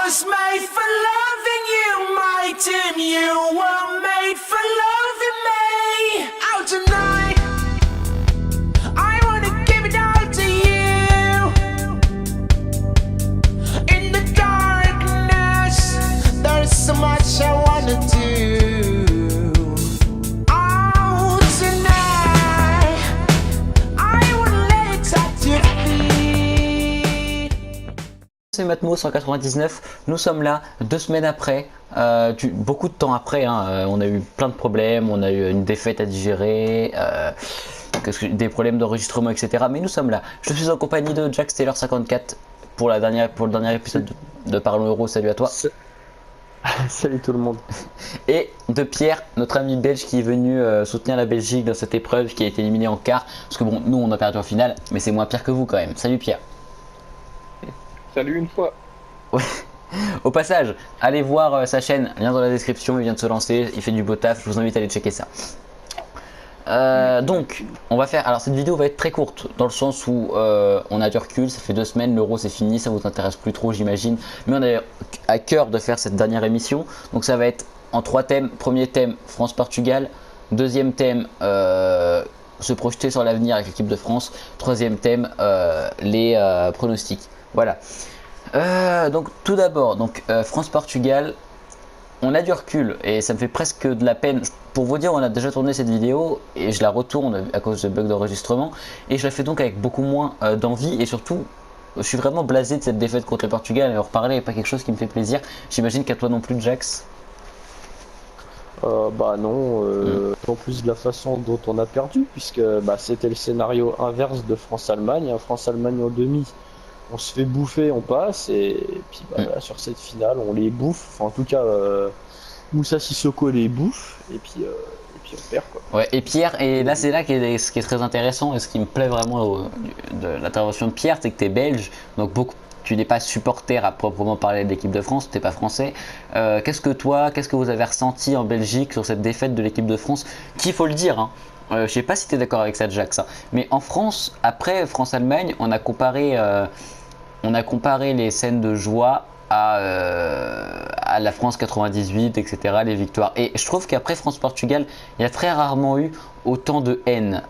was made for loving you, my team. You were made for loving me. Out tonight, I wanna give it all to you. In the darkness, there's so much I wanna do. Out tonight, I wanna lay it at your feet. C'est Matmo 199, nous sommes là 2 semaines après, beaucoup de temps après, hein, on a eu plein de problèmes, on a eu une défaite à digérer, des problèmes d'enregistrement, etc. Mais nous sommes là. Je suis en compagnie de Jack Taylor 54 pour le dernier épisode de Parlons Euro. Salut à toi. Salut tout le monde. Et de Pierre, notre ami belge qui est venu soutenir la Belgique dans cette épreuve, qui a été éliminé en quart. Parce que bon, nous on a perdu en finale, mais c'est moins pire que vous quand même. Salut Pierre. Salut une fois. Ouais. Au passage, allez voir sa chaîne, lien dans la description, il vient de se lancer, il fait du beau taf, je vous invite à aller checker ça. Donc, on va faire. Alors, cette vidéo va être très courte dans le sens où on a du recul, ça fait 2 semaines, l'euro c'est fini, ça vous intéresse plus trop, j'imagine. Mais on a à cœur de faire cette dernière émission, donc ça va être en 3 thèmes. Premier thème, France-Portugal. Deuxième thème, se projeter sur l'avenir avec l'équipe de France. Troisième thème, les pronostics. Voilà. Donc tout d'abord, France-Portugal, on a du recul et ça me fait presque de la peine. Pour vous dire, on a déjà tourné cette vidéo et je la retourne à cause de bugs d'enregistrement et je la fais donc avec beaucoup moins d'envie et surtout, je suis vraiment blasé de cette défaite contre le Portugal et en reparler n'est pas quelque chose qui me fait plaisir. J'imagine qu'à toi non plus, Jax. Bah non, en plus de la façon dont on a perdu, puisque c'était le scénario inverse de France-Allemagne. France-Allemagne en demi, on se fait bouffer, on passe, et puis là, sur cette finale, on les bouffe. Enfin, en tout cas, Moussa Sissoko les bouffe, et puis on perd quoi. Ouais, et Pierre, et là c'est là ce qui est très intéressant et ce qui me plaît vraiment de l'intervention de Pierre, c'est que tu es belge, donc tu n'es pas supporter à proprement parler de l'équipe de France, tu n'es pas français. Qu'est-ce que vous avez ressenti en Belgique sur cette défaite de l'équipe de France, qui, il faut le dire, hein, je sais pas si tu es d'accord avec ça, Jack, ça. Mais en France, après France-Allemagne, on a comparé les scènes de joie à la France 98, etc., les victoires. Et je trouve qu'après France-Portugal, il y a très rarement eu autant de haine,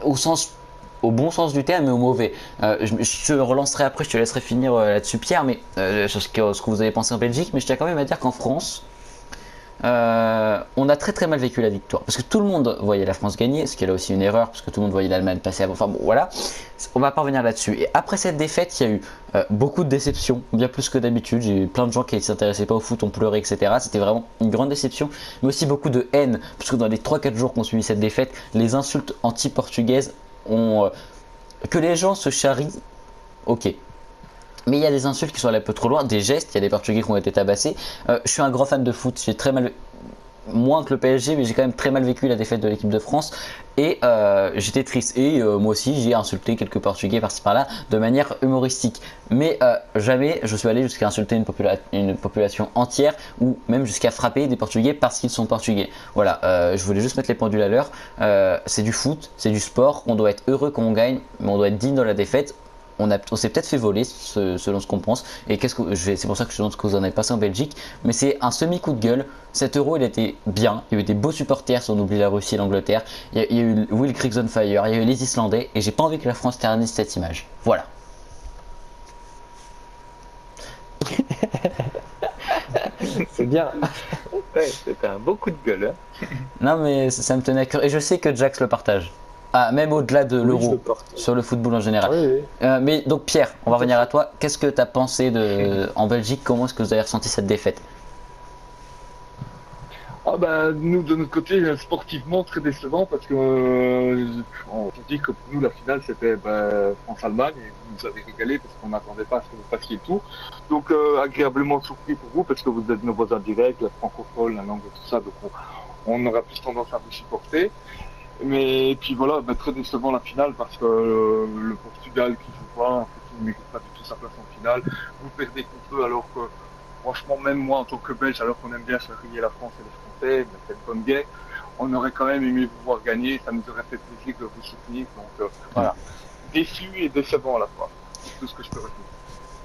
au bon sens du terme et au mauvais. Je te relancerai après, je te laisserai finir là-dessus, Pierre, mais sur ce que vous avez pensé en Belgique. Mais je tiens quand même à dire qu'en France, on a très très mal vécu la victoire parce que tout le monde voyait la France gagner, ce qui est là aussi une erreur parce que tout le monde voyait l'Allemagne passer avant. Enfin bon, voilà, on va pas revenir là-dessus. Et après cette défaite, il y a eu beaucoup de déceptions, bien plus que d'habitude. J'ai eu plein de gens qui ne s'intéressaient pas au foot, ont pleuré, etc. C'était vraiment une grande déception, mais aussi beaucoup de haine parce que dans les 3-4 jours qu'on suivi cette défaite, les insultes anti-portugaises ont que les gens se charrient, ok. Mais il y a des insultes qui sont allées un peu trop loin, des gestes, il y a des Portugais qui ont été tabassés. Je suis un grand fan de foot, j'ai très mal, moins que le PSG, mais j'ai quand même très mal vécu la défaite de l'équipe de France. Et j'étais triste. Et moi aussi, j'ai insulté quelques Portugais par-ci par-là de manière humoristique. Mais jamais je suis allé jusqu'à insulter une population entière ou même jusqu'à frapper des Portugais parce qu'ils sont Portugais. Voilà, je voulais juste mettre les pendules à l'heure. C'est du foot, c'est du sport, on doit être heureux quand on gagne, mais on doit être digne dans la défaite. On s'est peut-être fait voler selon ce qu'on pense. Et c'est pour ça que je te demande ce que vous en avez passé en Belgique. Mais c'est un semi-coup de gueule. Cet euro, il était bien. Il y a eu des beaux supporters si on oublie la Russie et l'Angleterre. Il y a eu Will Griggs on Fire. Il y a eu les Islandais. Et j'ai pas envie que la France ternisse cette image. Voilà. C'est bien. Ouais, c'était un beau coup de gueule. Hein. Non, mais ça me tenait à cœur. Et je sais que Jax le partage. Ah, même au-delà de l'euro, sur le football en général. Oui. Mais donc Pierre, on va revenir à toi. Qu'est-ce que tu as pensé en Belgique? Comment est-ce que vous avez ressenti cette défaite? Nous de notre côté, sportivement très décevant parce que on dit que pour nous la finale c'était France-Allemagne et vous nous avez régalé parce qu'on n'attendait pas à ce que vous fassiez tout. Donc agréablement surpris pour vous parce que vous êtes nos voisins directs, la francophone, la langue et tout ça, donc on aura plus tendance à vous supporter. Mais puis voilà, très décevant la finale parce que le Portugal qui joue pas, en fait, il ne mérite pas du tout sa place en finale. Vous perdez contre eux alors que, franchement, même moi en tant que Belge, alors qu'on aime bien faire rire la France et les Français, c'est une bonne guerre, on aurait quand même aimé vous voir gagner, ça nous aurait fait plaisir de vous soutenir. Donc voilà, déçu et décevant à la fois. C'est tout ce que je peux retenir.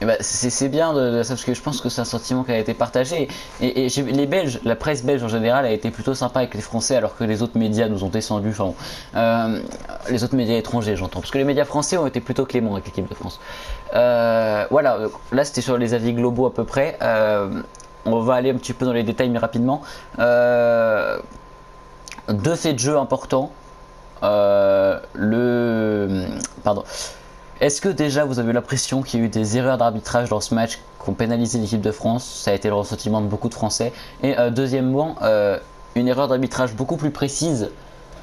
Eh ben, c'est bien de ça parce que je pense que c'est un sentiment qui a été partagé. Les Belges, la presse belge en général a été plutôt sympa avec les Français alors que les autres médias nous ont descendus. Enfin, bon, les autres médias étrangers, j'entends. Parce que les médias français ont été plutôt cléments avec l'équipe de France. Voilà, là c'était sur les avis globaux à peu près. On va aller un petit peu dans les détails mais rapidement. Deux faits de jeu importants. Pardon. Est-ce que déjà vous avez l'impression qu'il y a eu des erreurs d'arbitrage dans ce match qui ont pénalisé l'équipe de France? Ça a été le ressentiment de beaucoup de Français. Et deuxièmement, une erreur d'arbitrage beaucoup plus précise,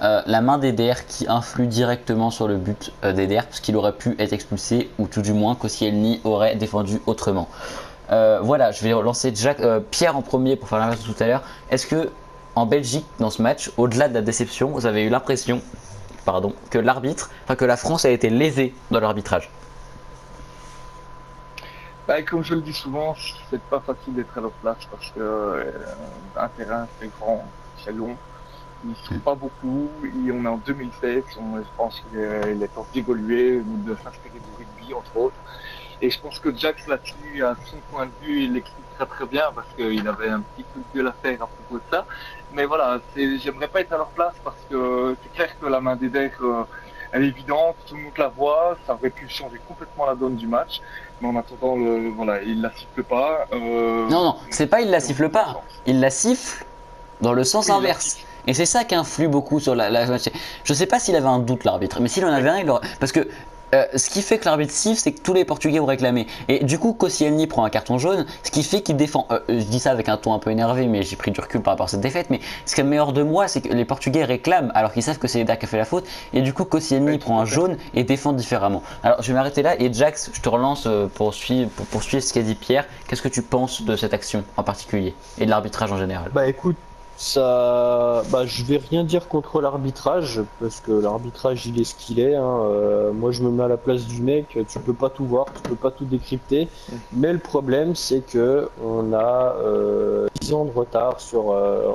la main d'Eder qui influe directement sur le but d'Eder parce qu'il aurait pu être expulsé ou tout du moins Koscielny aurait défendu autrement. Voilà, je vais lancer Pierre en premier pour faire l'inverse de tout à l'heure. Est-ce que en Belgique, dans ce match, au-delà de la déception, vous avez eu l'impression que que la France a été lésée dans l'arbitrage? Bah, comme je le dis souvent, c'est pas facile d'être à leur place parce que un terrain c'est grand, c'est long, ils sont pas beaucoup et on est en 2016, je pense qu'il est temps d'évoluer ou de s'inspirer du rugby entre autres. Et je pense que Jax là-dessus, à son point de vue, il l'explique très bien parce qu'il avait un petit coup de gueule à faire à propos de ça. Mais voilà, j'aimerais pas être à leur place parce que c'est clair que la main d'Eder, elle est évidente, tout le monde la voit, ça aurait pu changer complètement la donne du match. Mais en attendant, voilà, il la siffle pas. Non, c'est pas il la siffle pas, il la siffle dans le sens Oui, inverse. Et c'est ça qui influe beaucoup sur la match. Je sais pas s'il avait un doute l'arbitre, mais s'il en avait un, il aurait... Parce que ce qui fait que l'arbitre siffle, c'est que tous les Portugais ont réclamé. Et du coup, Koscielny prend un carton jaune, ce qui fait qu'il défend. Je dis ça avec un ton un peu énervé, mais j'ai pris du recul par rapport à cette défaite. Mais ce qui est meilleur de moi, c'est que les Portugais réclament alors qu'ils savent que c'est Eder qui a fait la faute. Et du coup, Koscielny prend un jaune et défend différemment. Alors, je vais m'arrêter là. Et Jax, je te relance pour poursuivre ce qu'a dit Pierre. Qu'est-ce que tu penses de cette action en particulier et de l'arbitrage en général? Bah écoute, je vais rien dire contre l'arbitrage parce que l'arbitrage il est ce qu'il est, hein. Moi je me mets à la place du mec, tu peux pas tout voir, tu peux pas tout décrypter, mais le problème c'est que on a 10 ans de retard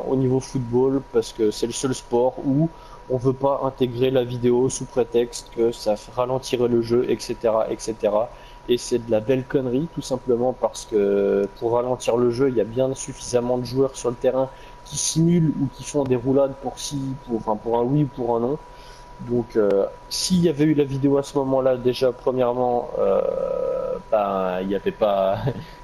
au niveau football parce que c'est le seul sport où on veut pas intégrer la vidéo sous prétexte que ça ralentirait le jeu, etc., etc. Et c'est de la belle connerie tout simplement parce que pour ralentir le jeu, il y a bien suffisamment de joueurs sur le terrain qui simulent ou qui font des roulades pour un oui ou pour un non. Donc s'il y avait eu la vidéo à ce moment-là, déjà premièrement, il n'y avait pas,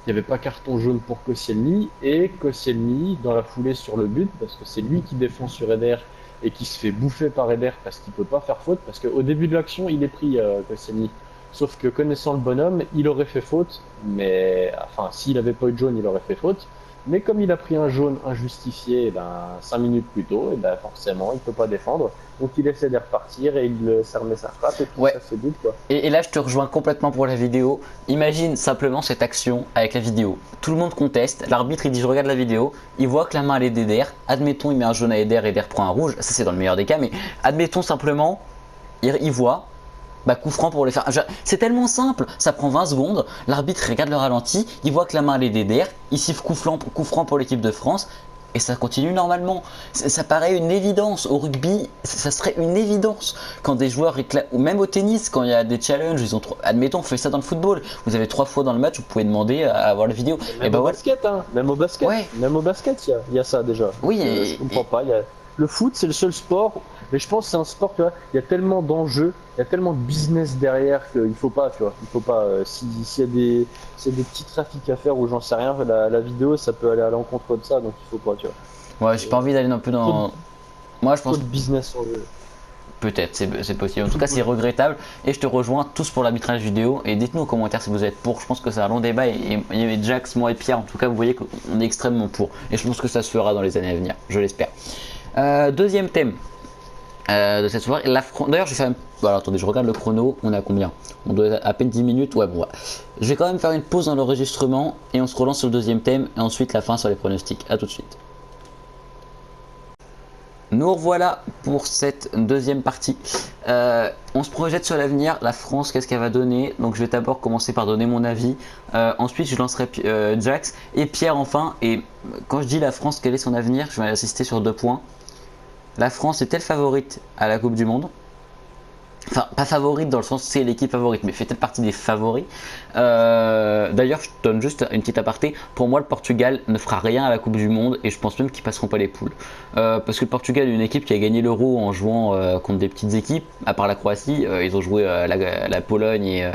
il y avait pas carton jaune pour Koscielny et Koscielny dans la foulée sur le but parce que c'est lui qui défend sur Eder et qui se fait bouffer par Eder parce qu'il peut pas faire faute parce qu'au début de l'action il est pris Koscielny. Sauf que connaissant le bonhomme, il aurait fait faute, mais enfin s'il avait pas eu de jaune, il aurait fait faute. Mais comme il a pris un jaune injustifié 5 minutes plus tôt, et forcément il peut pas défendre. Donc il essaie de repartir et il se remet sa frappe et puis Ouais. ça fait but quoi. Et là, je te rejoins complètement pour la vidéo. Imagine simplement cette action avec la vidéo. Tout le monde conteste. L'arbitre, il dit je regarde la vidéo. Il voit que la main elle est d'Eder. Admettons, il met un jaune à Eder. Eder prend un rouge. Ça, c'est dans le meilleur des cas. Mais admettons simplement, il voit. Coup franc pour les faire. C'est tellement simple, ça prend 20 secondes. L'arbitre regarde le ralenti, il voit que la main elle est d'Eder, il siffle coup franc pour l'équipe de France et ça continue normalement. Ça paraît une évidence. Au rugby, ça serait une évidence. Quand des joueurs réclament, ou même au tennis, quand il y a des challenges, admettons, on fait ça dans le football. Vous avez 3 fois dans le match, vous pouvez demander à avoir la vidéo. Même au basket, hein. Même au basket, Ouais. même au basket, il y a ça déjà. Oui, Je comprends pas. Le foot, c'est le seul sport. Mais je pense que c'est un sport, tu vois, il y a tellement d'enjeux, il y a tellement de business derrière qu'il faut pas, tu vois, il faut pas, s'il y a des petits trafics à faire ou j'en sais rien, la vidéo, ça peut aller à l'encontre de ça, donc il faut pas, tu vois. Ouais, j'ai pas envie d'aller non plus dans... Moi, je pense... Trop de business en jeu. Peut-être, c'est possible. En tout cas, c'est regrettable. Et je te rejoins tous pour l'arbitrage vidéo. Et dites-nous en commentaire si vous êtes pour. Je pense que c'est un long débat. Et il y avait Jax, moi et Pierre. En tout cas, vous voyez qu'on est extrêmement pour. Et je pense que ça se fera dans les années à venir. Je l'espère. Deuxième thème de cette soirée. D'ailleurs, je vais faire une... Alors, attendez, je regarde le chrono. On est à combien? On doit être à peine 10 minutes. Ouais, bon, voilà. Je vais quand même faire une pause dans l'enregistrement. Et on se relance sur le deuxième thème. Et ensuite, la fin sur les pronostics. A tout de suite. Nous revoilà pour cette deuxième partie. On se projette sur l'avenir. La France, qu'est-ce qu'elle va donner? Donc je vais d'abord commencer par donner mon avis. Ensuite, je lancerai Jax et Pierre enfin. Et quand je dis la France, quel est son avenir? Je vais insister sur 2 points. La France est-elle favorite à la Coupe du Monde? Enfin, pas favorite dans le sens c'est l'équipe favorite, mais fait peut-être partie des favoris. D'ailleurs, je te donne juste une petite aparté. Pour moi, le Portugal ne fera rien à la Coupe du Monde et je pense même qu'ils passeront pas les poules. Parce que le Portugal est une équipe qui a gagné l'Euro en jouant contre des petites équipes, à part la Croatie. Ils ont joué la Pologne et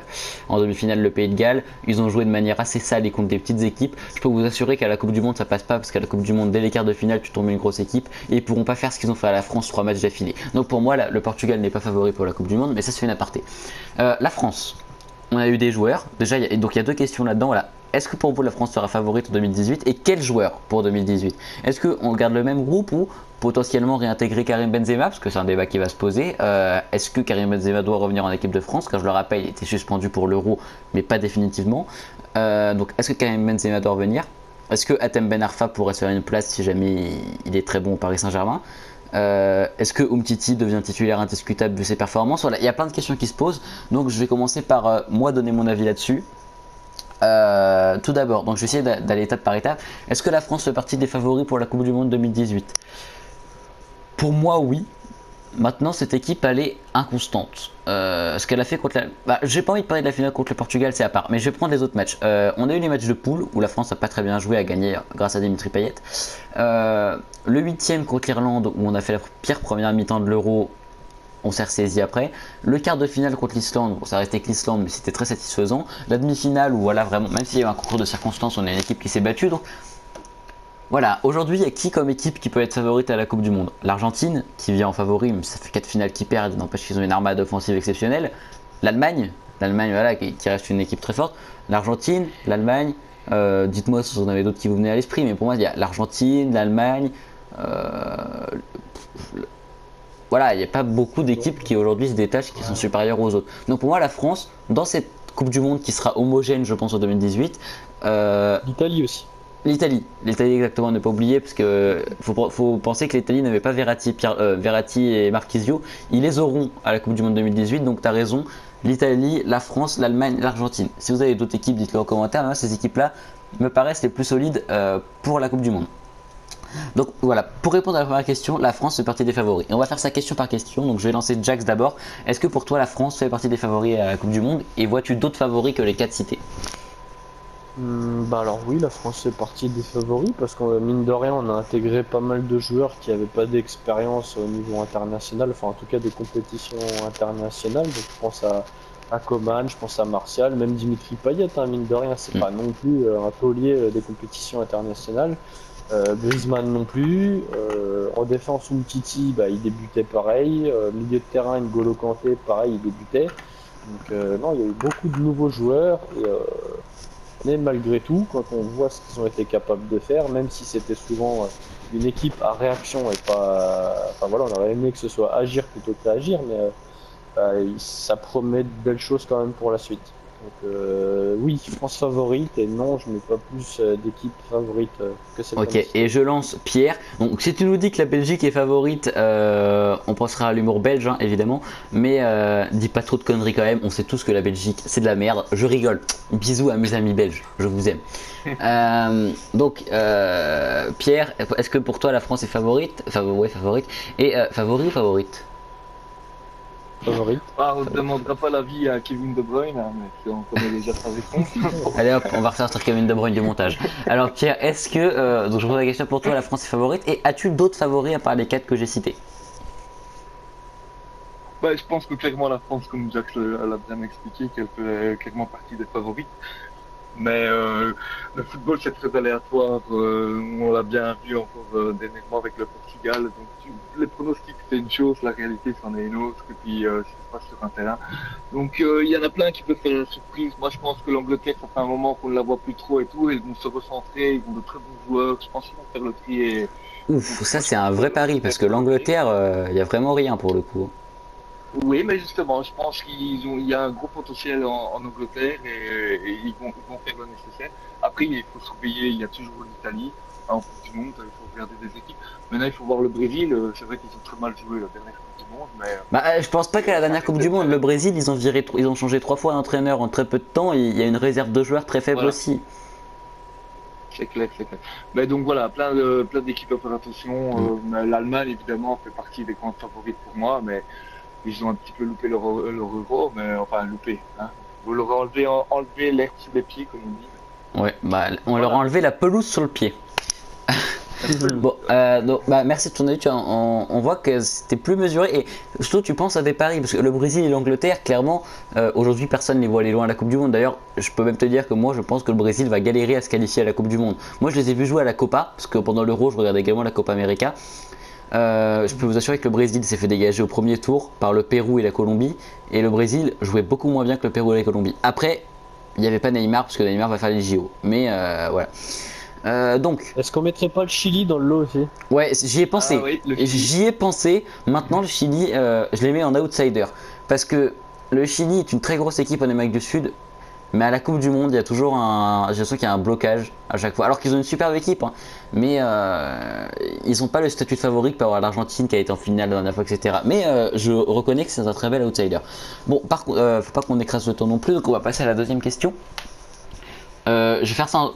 en demi-finale le Pays de Galles. Ils ont joué de manière assez sale et contre des petites équipes. Je peux vous assurer qu'à la Coupe du Monde, ça passe pas parce qu'à la Coupe du Monde, dès les quarts de finale, tu tombes une grosse équipe et ils pourront pas faire ce qu'ils ont fait à la France 3 matchs d'affilée. Donc pour moi, le Portugal n'est pas favori pour la Coupe du Monde, mais ça c'est une aparté. La France, on a eu des joueurs. Déjà, donc il y a deux questions là-dedans. Voilà. Est-ce que pour vous la France sera favorite en 2018 et quel joueur pour 2018? Est-ce qu'on garde le même groupe ou potentiellement réintégrer Karim Benzema, parce que c'est un débat qui va se poser. Est-ce que Karim Benzema doit revenir en équipe de France? Car je le rappelle, il était suspendu pour l'Euro, mais pas définitivement. Donc est-ce que Karim Benzema doit revenir? Est-ce que Hatem Ben Arfa pourrait se faire une place si jamais il est très bon au Paris Saint-Germain? Est-ce que Umtiti devient titulaire indiscutable vu ses performances? Voilà, il y a plein de questions qui se posent. Donc je vais commencer par moi donner mon avis là-dessus. Tout d'abord, donc je vais essayer d'aller étape par étape. Est-ce que la France fait partie des favoris pour la Coupe du Monde 2018? Pour moi, oui. Maintenant, cette équipe, elle est inconstante. Ce qu'elle a fait contre la... j'ai pas envie de parler de la finale contre le Portugal, c'est à part. Mais je vais prendre les autres matchs. On a eu les matchs de poule où la France n'a pas très bien joué, a gagné grâce à Dimitri Payet. Le 8e contre l'Irlande où on a fait la pire première mi-temps de l'Euro. On s'est ressaisi après. Le quart de finale contre l'Islande, bon, ça restait que l'Islande, mais c'était très satisfaisant. La demi-finale où voilà, vraiment, même s'il y a eu un concours de circonstances, on a une équipe qui s'est battue. Donc voilà, aujourd'hui, il y a qui comme équipe qui peut être favorite à la Coupe du Monde? L'Argentine, qui vient en favori, mais ça fait 4 finales qui perdent, n'empêche qu'ils ont une armade offensive exceptionnelle. L'Allemagne, voilà, qui reste une équipe très forte. L'Argentine, l'Allemagne, dites-moi si vous en avez d'autres qui vous venaient à l'esprit, mais pour moi, il y a l'Argentine, l'Allemagne. Voilà, il n'y a pas beaucoup d'équipes qui aujourd'hui se détachent, qui sont supérieures aux autres. Donc pour moi, la France, dans cette Coupe du Monde qui sera homogène, je pense, en 2018, L'Italie aussi. L'Italie exactement, ne pas oublier, parce que faut penser que l'Italie n'avait pas Verratti et Marquisio. Ils les auront à la Coupe du Monde 2018, donc tu as raison. L'Italie, la France, l'Allemagne, l'Argentine. Si vous avez d'autres équipes, dites-le en commentaire. Moi, ces équipes-là me paraissent les plus solides pour la Coupe du Monde. Donc voilà, pour répondre à la première question, la France fait partie des favoris. Et on va faire ça question par question, donc je vais lancer Jax d'abord. Est-ce que pour toi la France fait partie des favoris à la Coupe du Monde et vois-tu d'autres favoris que les 4 cités? Alors oui, la France fait partie des favoris parce que mine de rien, on a intégré pas mal de joueurs qui n'avaient pas d'expérience au niveau international, enfin en tout cas des compétitions internationales. Donc je pense à Coman, je pense à Martial, même Dimitri Payet, hein, mine de rien, c'est pas non plus un taulier des compétitions internationales. Griezmann non plus. En défense, Umtiti, il débutait pareil. Milieu de terrain, N'Golo Kanté, pareil, il débutait. Donc non, il y a eu beaucoup de nouveaux joueurs. Mais malgré tout, quand on voit ce qu'ils ont été capables de faire, même si c'était souvent une équipe à réaction et pas... Enfin voilà, on aurait aimé que ce soit agir plutôt que réagir, mais ça promet de belles choses quand même pour la suite. Donc oui, France favorite, et non, je mets pas plus d'équipe favorite que celle. Ok, et je lance Pierre. Donc si tu nous dis que la Belgique est favorite, on pensera à l'humour belge, hein, évidemment, mais dis pas trop de conneries quand même, on sait tous que la Belgique c'est de la merde, je rigole. Bisous à mes amis belges, je vous aime. Donc Pierre, est-ce que pour toi la France est favorite? Ouais, favorite. Et favori ou favorite? Favorite. On ne demandera pas l'avis à Kevin De Bruyne, hein, mais on connaît déjà sa réponse. Allez hop, on va ressortir Kevin De Bruyne du montage. Alors Pierre, est-ce que, donc je pose la question pour toi, la France est favorite, et as-tu d'autres favoris à part les 4 que j'ai cités? Je pense que clairement la France, comme Jacques l'a bien expliqué, qu'elle fait clairement partie des favorites. Mais le football c'est très aléatoire, on l'a bien vu encore dernièrement avec le Portugal. Donc les pronostics c'est une chose, la réalité c'en est une autre, et puis ce qui se passe sur un terrain. Donc il y en a plein qui peuvent faire la surprise. Moi je pense que l'Angleterre, ça fait un moment qu'on ne la voit plus trop et tout, ils vont se recentrer, ils ont de très bons joueurs, je pense qu'ils vont faire le tri. Et... Ouf, ça c'est un vrai pari, parce que l'Angleterre, il n'y a vraiment rien pour le coup. Oui, mais justement, je pense qu'il y a un gros potentiel en Angleterre et ils vont faire le nécessaire. Après, il faut surveiller, il y a toujours l'Italie en Coupe du Monde, il faut regarder des équipes. Maintenant, il faut voir le Brésil, c'est vrai qu'ils ont très mal joué la dernière Coupe du Monde, mais... Je pense pas qu'à la dernière Coupe du Monde, le Brésil, ils ont changé 3 fois d'entraîneur en très peu de temps, et il y a une réserve de joueurs très faible aussi. C'est clair, c'est clair. Mais donc voilà, plein d'équipes à faire attention. L'Allemagne, évidemment, fait partie des grandes favorites pour moi, mais Ils ont un petit peu loupé leur euro, mais enfin loupé. Hein. Vous leur enlevé l'air sous les pieds, comme on dit. Ouais, bah, on leur a Voilà. enlevé la pelouse sur le pied. Bon, donc, bah, merci de ton avis. Tu vois, on voit que c'était plus mesuré et surtout tu penses à des paris parce que le Brésil et l'Angleterre, clairement, aujourd'hui personne ne les voit aller loin à la Coupe du Monde. D'ailleurs, je peux même te dire que moi je pense que le Brésil va galérer à se qualifier à la Coupe du Monde. Moi je les ai vus jouer à la Copa parce que pendant l'Euro je regardais également la Copa América. Je peux vous assurer que le Brésil s'est fait dégager au premier tour par le Pérou et la Colombie et le Brésil jouait beaucoup moins bien que le Pérou et la Colombie. Après, il n'y avait pas Neymar parce que Neymar va faire les JO. Mais voilà. Donc, Est-ce qu'on mettrait pas le Chili dans le lot aussi? ouais, j'y ai pensé. Ah oui, le Et Chili. j'y ai pensé. Maintenant, le Chili, je les mets en outsider. Parce que le Chili est une très grosse équipe en Amérique du Sud. Mais à la Coupe du Monde, il y a toujours j'ai l'impression qu'il y a un blocage à chaque fois. Alors qu'ils ont une superbe équipe, hein, mais ils n'ont pas le statut de favori que peut avoir l'Argentine qui a été en finale la dernière fois, etc. Mais je reconnais que c'est un très bel outsider. Bon, par contre, faut pas qu'on écrase le temps non plus, donc on va passer à la deuxième question. Je vais faire ça en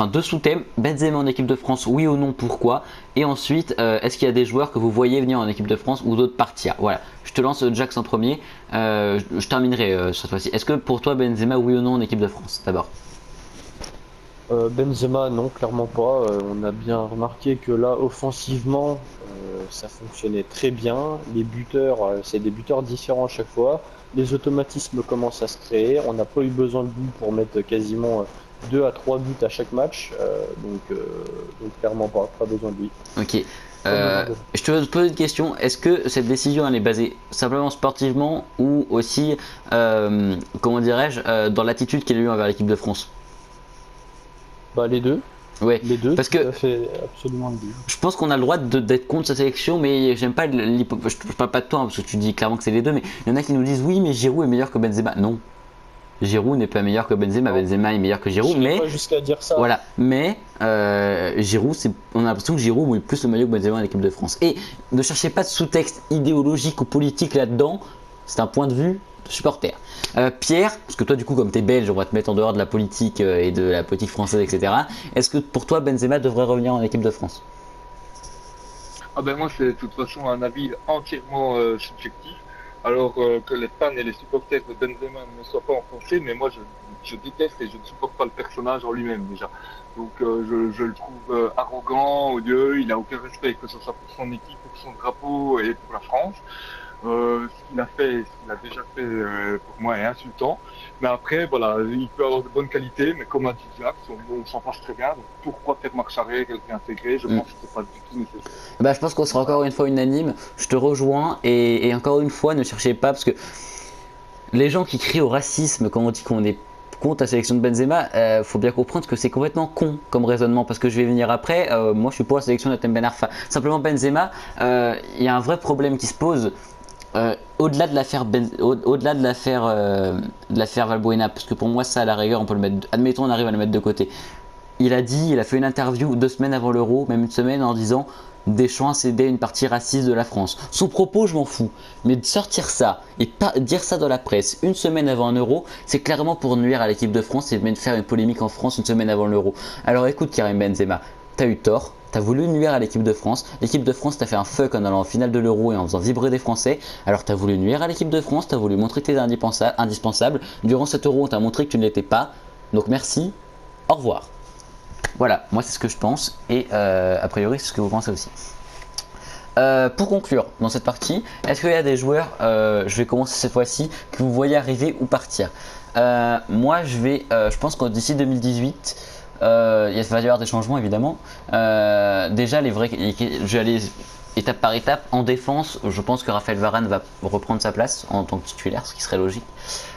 deux sous-thèmes. Benzema en équipe de France, oui ou non, pourquoi? Et ensuite, est-ce qu'il y a des joueurs que vous voyez venir en équipe de France ou d'autres partir? Voilà, je te lance Jax en premier. Je terminerai cette fois-ci. Est-ce que pour toi, Benzema, oui ou non en équipe de France d'abord? Benzema, non, clairement pas. On a bien remarqué que là, offensivement, ça fonctionnait très bien. Les buteurs, c'est des buteurs différents à chaque fois. Les automatismes commencent à se créer. On n'a pas eu besoin de lui pour mettre quasiment 2 à 3 buts à chaque match. Donc clairement pas besoin de lui. Ok. Pas besoin de- Je te pose une question. Est-ce que cette décision elle est basée simplement sportivement ou aussi, comment dirais-je, dans l'attitude qu'il a eu envers l'équipe de France? Bah les deux, Ouais. Parce que ça fait absolument le but. je pense qu'on a le droit d'être contre sa sélection, mais j'aime pas je parle pas de toi hein, parce que tu dis clairement que c'est les deux, mais il y en a qui nous disent oui, mais Giroud est meilleur que Benzema. Non, Giroud n'est pas meilleur que Benzema. Non. Benzema est meilleur que Giroud, J'irai mais pas jusqu'à dire ça. voilà. Mais Giroud, on a l'impression que Giroud mouille plus le maillot que Benzema en équipe de France. Et ne cherchez pas de sous-texte idéologique ou politique là-dedans. C'est un point de vue de supporter. Pierre, parce que toi du coup comme tu es belge, on va te mettre en dehors de la politique et de la politique française, etc. Est-ce que pour toi Benzema devrait revenir en équipe de France? Ah ben moi c'est de toute façon un avis entièrement subjectif. Alors que les fans et les supporters de Benzema ne soient pas enfoncés, mais moi je déteste et je ne supporte pas le personnage en lui-même déjà. Donc je le trouve arrogant, odieux, il n'a aucun respect, que ce soit pour son équipe, pour son drapeau et pour la France. Ce qu'il a fait, ce qu'il a déjà fait pour moi est insultant. Mais après, voilà, il peut avoir de bonnes qualités, mais comme a dit Jacques, on s'en passe très bien. Donc pourquoi faire marche arrière et le réintégrer? Je pense que c'est pas du tout nécessaire. Bah, je pense qu'on sera encore une fois unanime. Je te rejoins et encore une fois, ne cherchez pas parce que les gens qui crient au racisme quand on dit qu'on est contre la sélection de Benzema, faut bien comprendre que c'est complètement con comme raisonnement parce que je vais venir après. Moi, je suis pour la sélection de Tem Ben Arfa. Simplement, Benzema, il y a un vrai problème qui se pose. Au-delà de l'affaire de l'affaire Valbuena, parce que pour moi ça à la rigueur on peut le mettre, admettons on arrive à le mettre de côté. Il a fait une interview 2 semaines avant l'Euro, même une semaine, en disant Deschamps a cédé une partie raciste de la France. Son propos, je m'en fous, mais de sortir ça et pas dire ça dans la presse une semaine avant un Euro, c'est clairement pour nuire à l'équipe de France et de faire une polémique en France une semaine avant l'Euro. Alors écoute Karim Benzema, t'as eu tort. T'as voulu nuire à l'équipe de France. L'équipe de France t'a fait un fuck en allant en finale de l'Euro et en faisant vibrer des Français. Alors t'as voulu nuire à l'équipe de France, t'as voulu montrer que t'étais indispensable. Durant cet Euro, on t'a montré que tu ne l'étais pas. Donc merci, au revoir. Voilà, moi c'est ce que je pense et a priori c'est ce que vous pensez aussi. Pour conclure dans cette partie, est-ce qu'il y a des joueurs, je vais commencer cette fois-ci, que vous voyez arriver ou partir? Moi je pense que d'ici 2018, il va y avoir des changements évidemment. Déjà je vais aller étape par étape. En défense, je pense que Raphaël Varane va reprendre sa place en tant que titulaire, ce qui serait logique.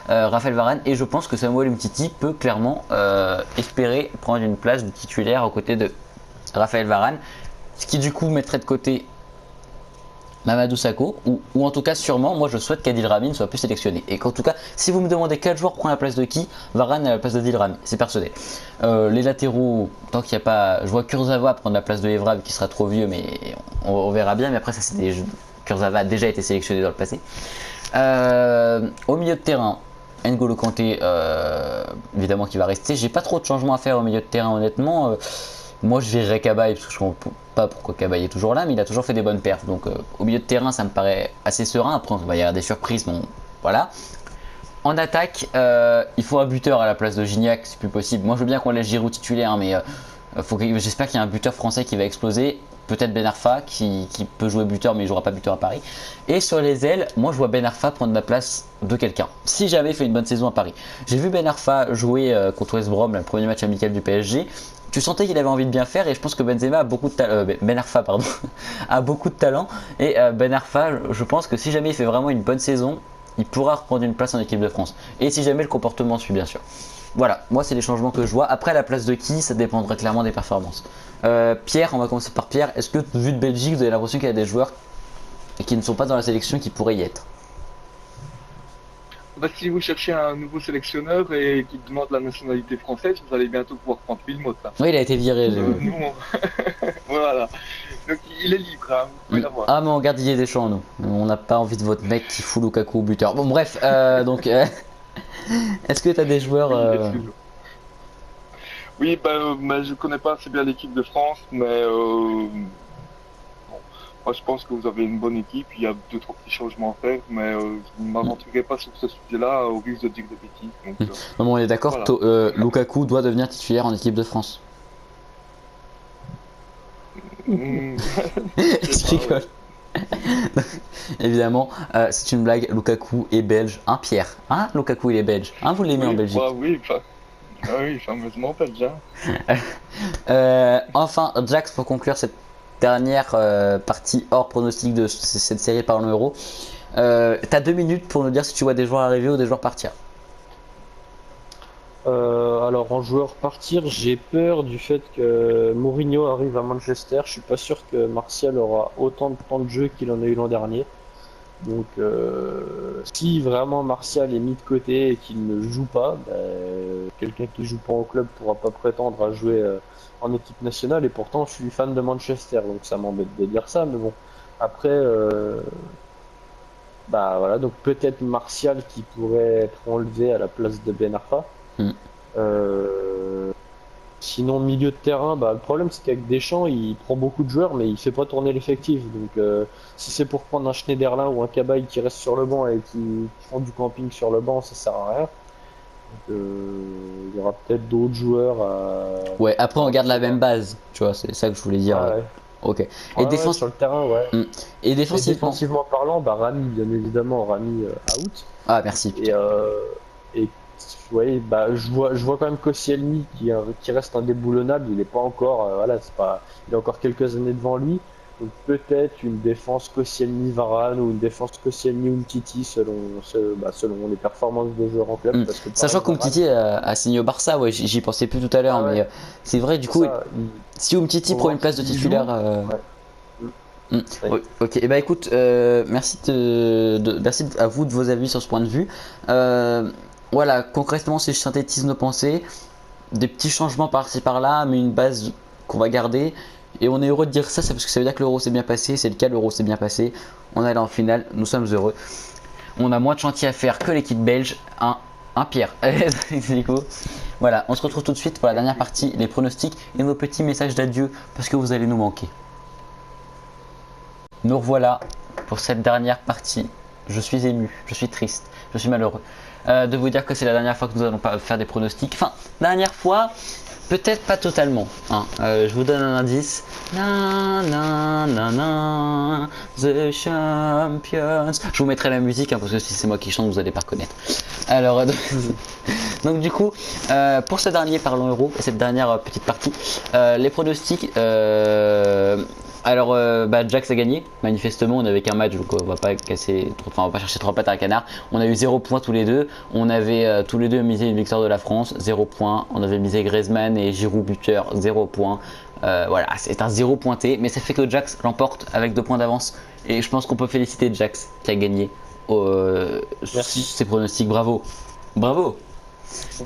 Raphaël Varane, et je pense que Samuel Umtiti peut clairement espérer prendre une place de titulaire aux côtés de Raphaël Varane, ce qui du coup mettrait de côté Mamadou Sakho, ou en tout cas sûrement, moi je souhaite qu'Adil Rami ne soit plus sélectionné. Et qu'en tout cas, si vous me demandez quel joueur prend la place de qui, Varane à la place d'Adil Rami, c'est personnel. Les latéraux, tant qu'il n'y a pas... Je vois Kurzawa prendre la place de Evra qui sera trop vieux, mais on verra bien. Mais après ça c'est Kurzawa a déjà été sélectionné dans le passé. Au milieu de terrain, N'Golo Kanté, évidemment qui va rester. J'ai pas trop de changements à faire au milieu de terrain honnêtement. Moi je dirais Cabaye parce que je comprends pas pourquoi Cabaye est toujours là, mais il a toujours fait des bonnes perfs. Donc au milieu de terrain ça me paraît assez serein. Après il va y avoir des surprises, bon voilà. En attaque, il faut un buteur à la place de Gignac, c'est plus possible. Moi je veux bien qu'on laisse Giroud titulaire, mais j'espère qu'il y a un buteur français qui va exploser. Peut-être Ben Arfa qui peut jouer buteur, mais il jouera pas buteur à Paris. Et sur les ailes, moi je vois Ben Arfa prendre la place de quelqu'un. Si jamais il fait une bonne saison à Paris. J'ai vu Ben Arfa jouer contre West Brom, le premier match amical du PSG. Tu sentais qu'il avait envie de bien faire et je pense que Benzema a beaucoup de talent. Ben Arfa, pardon, a beaucoup de talent. Et Ben Arfa, je pense que si jamais il fait vraiment une bonne saison, il pourra reprendre une place en équipe de France. Et si jamais le comportement suit, bien sûr. Voilà, moi c'est les changements que je vois. Après, la place de qui, ça dépendra clairement des performances. Pierre, on va commencer par Pierre. Est-ce que, vu de Belgique, vous avez l'impression qu'il y a des joueurs qui ne sont pas dans la sélection qui pourraient y être? Bah, si vous cherchez un nouveau sélectionneur et qui demande la nationalité française, vous allez bientôt pouvoir prendre Wilmot. Hein. Oui, il a été viré. Nous, voilà. Donc il est libre, hein. Vous pouvez l'avoir. Ah, mais on garde Didier Deschamps, nous. On n'a pas envie de votre mec qui fout Lukaku au buteur. Bon, bref, donc. Est-ce que tu as des joueurs. Oui, mais je connais pas assez bien l'équipe de France, mais bon, moi je pense que vous avez une bonne équipe, il y a 2-3 petits changements à faire, mais je ne m'aventurerai pas sur ce sujet-là au risque de dire des bêtises. Donc, Non, bon, on est d'accord, voilà. Lukaku doit devenir titulaire en équipe de France. Je rigole. Évidemment, c'est une blague. Lukaku est belge. Hein, Pierre? Hein, Lukaku il est belge. Hein, vous l'aimez en Belgique? Bah, oui, fameusement belge. Hein. Enfin, Jax, pour conclure cette dernière partie hors pronostic de cette série par l'Euro, t'as 2 minutes pour nous dire si tu vois des joueurs arriver ou des joueurs partir. Alors en joueur partir, j'ai peur du fait que Mourinho arrive à Manchester. Je suis pas sûr que Martial aura autant de temps de jeu qu'il en a eu l'an dernier. Donc si vraiment Martial est mis de côté et qu'il ne joue pas, quelqu'un qui joue pas en club pourra pas prétendre à jouer en équipe nationale. Et pourtant je suis fan de Manchester, donc ça m'embête de dire ça, mais bon. Après, bah voilà, donc peut-être Martial qui pourrait être enlevé à la place de Ben Arfa. Sinon milieu de terrain, bah, le problème c'est qu'avec Deschamps il prend beaucoup de joueurs mais il fait pas tourner l'effectif, donc si c'est pour prendre un Schneiderlin ou un Cabaye qui reste sur le banc et qui font du camping sur le banc, ça sert à rien. Donc il y aura peut-être d'autres joueurs à... Ouais, après on garde la même base, tu vois, c'est ça que je voulais dire. Ah ouais. Ok. Et Ouais, sur le terrain, ouais. Et Et défensivement. défensivement parlant, bah Rami, bien évidemment, Rami out. Ah, merci. Et ouais, bah je vois quand même Koscielny qui reste indéboulonnable. Il est pas encore, voilà, c'est pas, il a encore quelques années devant lui. Donc peut-être une défense Koscielny Varane ou une défense Koscielny Umtiti selon les performances des joueurs en club. Parce que Sachant pareil, qu'Umtiti a signé au Barça, ouais, j'y pensais plus tout à l'heure, Ah ouais. mais c'est vrai, du coup, ça, si Umtiti faut prend une voir place de s'il titulaire. Ouais. Oui, ok, et bah écoute, merci, merci à vous de vos avis sur ce point de vue. Voilà, concrètement, si je synthétise nos pensées, des petits changements par-ci par-là, mais une base qu'on va garder. Et on est heureux de dire ça, c'est parce que ça veut dire que l'Euro s'est bien passé. C'est le cas, l'Euro s'est bien passé. On est allé en finale, nous sommes heureux. On a moins de chantier à faire que l'équipe belge. Un Pierre. Nico. Voilà, on se retrouve tout de suite pour la dernière partie, les pronostics et nos petits messages d'adieu, parce que vous allez nous manquer. Nous revoilà pour cette dernière partie. Je suis ému, je suis triste, je suis malheureux de vous dire que c'est la dernière fois que nous allons pas faire des pronostics. Enfin, dernière fois, peut-être pas totalement. Hein. Je vous donne un indice. Na, na, na, na, the champions. Je vous mettrai la musique hein, parce que si c'est moi qui chante, vous allez pas reconnaître. Alors, donc du coup, pour ce dernier Parlons Euro, cette dernière petite partie, les pronostics. Alors, Jax a gagné, manifestement, on n'avait qu'un match, donc on va pas chercher 3 pattes à un canard. On a eu 0 points tous les deux, on avait tous les deux misé une victoire de la France, 0 points. On avait misé Griezmann et Giroud buteur, 0 points. Voilà, c'est un 0 pointé, mais ça fait que Jax l'emporte avec 2 points d'avance. Et je pense qu'on peut féliciter Jax qui a gagné Merci. ses pronostics, bravo. Bravo.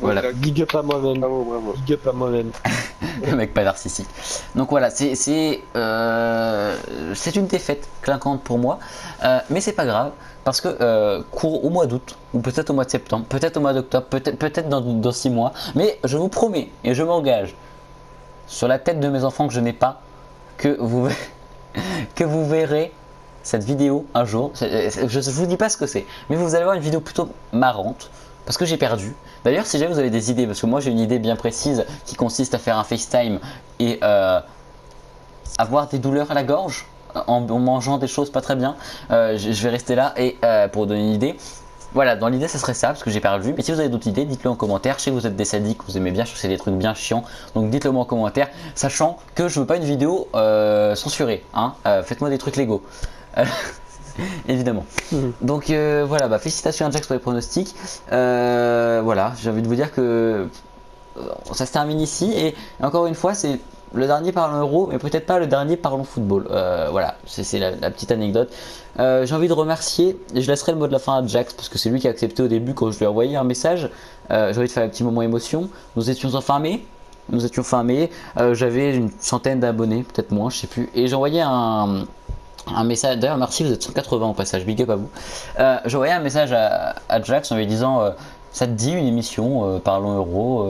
Voilà. Big up à moi-même. Bravo. Big up à moi-même. Le mec pas narcissique. Donc voilà, c'est une défaite clinquante pour moi, mais c'est pas grave parce que court au mois d'août ou peut-être au mois de septembre, peut-être au mois d'octobre, peut-être dans 6 mois, mais je vous promets et je m'engage sur la tête de mes enfants que je n'ai pas que vous, que vous verrez cette vidéo un jour. Je ne vous dis pas ce que c'est, mais vous allez voir une vidéo plutôt marrante parce que j'ai perdu. D'ailleurs, si jamais vous avez des idées, parce que moi j'ai une idée bien précise qui consiste à faire un FaceTime et avoir des douleurs à la gorge en mangeant des choses pas très bien, je vais rester là et pour vous donner une idée. Voilà, dans l'idée ça serait ça parce que j'ai perdu. Mais si vous avez d'autres idées, dites-le en commentaire. Je sais que vous êtes des sadiques, vous aimez bien, je trouve que c'est des trucs bien chiants. Donc dites-le moi en commentaire, sachant que je veux pas une vidéo censurée. Hein. Faites-moi des trucs légaux. Évidemment. Donc voilà, bah, félicitations à Jax pour les pronostics. Voilà, j'ai envie de vous dire que ça se termine ici. Et encore une fois, c'est le dernier parlons euro, mais peut-être pas le dernier parlons football. Voilà, c'est la petite anecdote. J'ai envie de remercier, et je laisserai le mot de la fin à Jax parce que c'est lui qui a accepté au début quand je lui ai envoyé un message. J'ai envie de faire un petit moment émotion. Nous étions fin mai. J'avais une centaine d'abonnés, peut-être moins, je sais plus. Et j'ai envoyé un message. D'ailleurs, merci, vous êtes 180 au passage, big up à vous. J'ai envoyé un message à Jax en lui disant. Ça te dit une émission, Parlons Euro,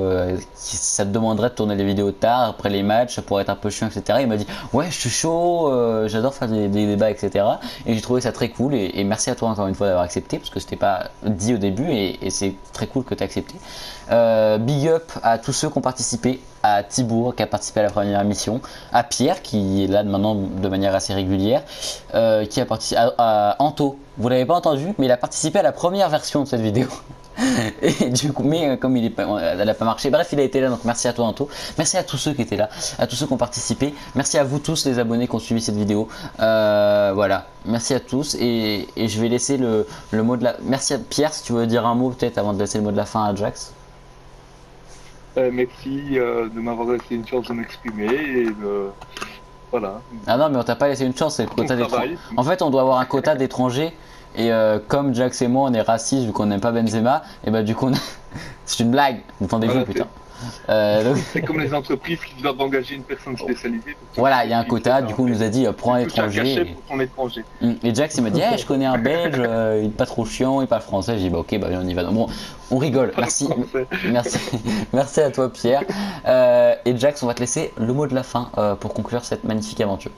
ça te demanderait de tourner les vidéos tard, après les matchs, ça pourrait être un peu chiant, etc. Il m'a dit, ouais, je suis chaud, j'adore faire des débats, etc. Et j'ai trouvé ça très cool, et merci à toi encore une fois d'avoir accepté, parce que c'était pas dit au début, et c'est très cool que tu as accepté. Big up à tous ceux qui ont participé, à Thibaut qui a participé à la première émission, à Pierre qui est là maintenant de manière assez régulière, qui a participé à Anto. Vous l'avez pas entendu, mais il a participé à la première version de cette vidéo. Et du coup, mais comme elle n'a pas marché, bref, il a été là, donc merci à toi Anto, merci à tous ceux qui étaient là, à tous ceux qui ont participé, merci à vous tous les abonnés qui ont suivi cette vidéo, voilà, merci à tous et je vais laisser le mot de la... Merci à Pierre, si tu veux dire un mot peut-être avant de laisser le mot de la fin à Jax. Merci de m'avoir laissé une chance de m'exprimer et voilà. Ah non, mais on t'a pas laissé une chance, c'est le quota d'étrangers. En fait, on doit avoir un quota d'étrangers. Et comme Jax et moi on est racistes vu qu'on n'aime pas Benzema, et bah du coup c'est une blague, entendez-vous Voilà, putain. C'est comme les entreprises qui doivent engager une personne spécialisée. Voilà, il y a un quota, du coup il nous a dit prends un étranger. Pour ton étranger. Et Jax il m'a dit hey, je connais un belge, il est pas trop chiant, il parle français, j'ai dit bah ok bah on y va. Bon, on rigole, merci. Merci à toi Pierre. Et Jax on va te laisser le mot de la fin pour conclure cette magnifique aventure.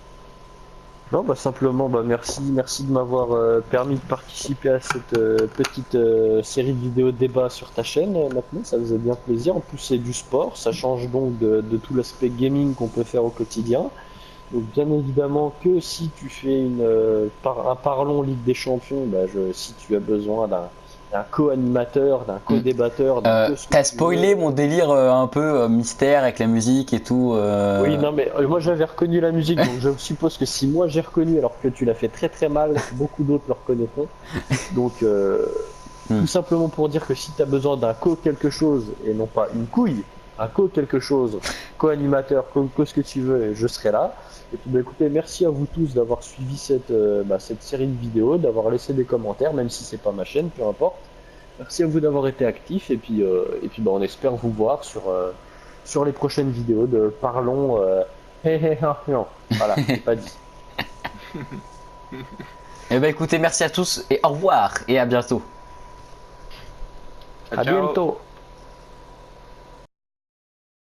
Non, bah simplement, bah merci de m'avoir permis de participer à cette petite série de vidéos débat sur ta chaîne maintenant, ça faisait bien plaisir. En plus, c'est du sport, ça change donc de tout l'aspect gaming qu'on peut faire au quotidien. Donc, bien évidemment, que si tu fais un Parlons Ligue des Champions, bah, si tu as besoin d'un co-animateur, d'un co-débatteur, t'as spoilé mon délire un peu mystère avec la musique et tout. Oui, non, mais moi j'avais reconnu la musique, donc je suppose que si moi j'ai reconnu alors que tu l'as fait très très mal, beaucoup d'autres le reconnaîtront. Donc, tout simplement pour dire que si tu as besoin d'un co-quelque chose et non pas une couille, un co-quelque chose, co-animateur, co ce que tu veux, je serai là. Et puis, bah, écoutez, merci à vous tous d'avoir suivi cette série de vidéos, d'avoir laissé des commentaires, même si c'est pas ma chaîne, peu importe. Merci à vous d'avoir été actifs et puis bah, on espère vous voir sur les prochaines vidéos de Parlons. Non, voilà, c'est pas dit. Et bah écoutez, merci à tous et au revoir et à bientôt. À bientôt.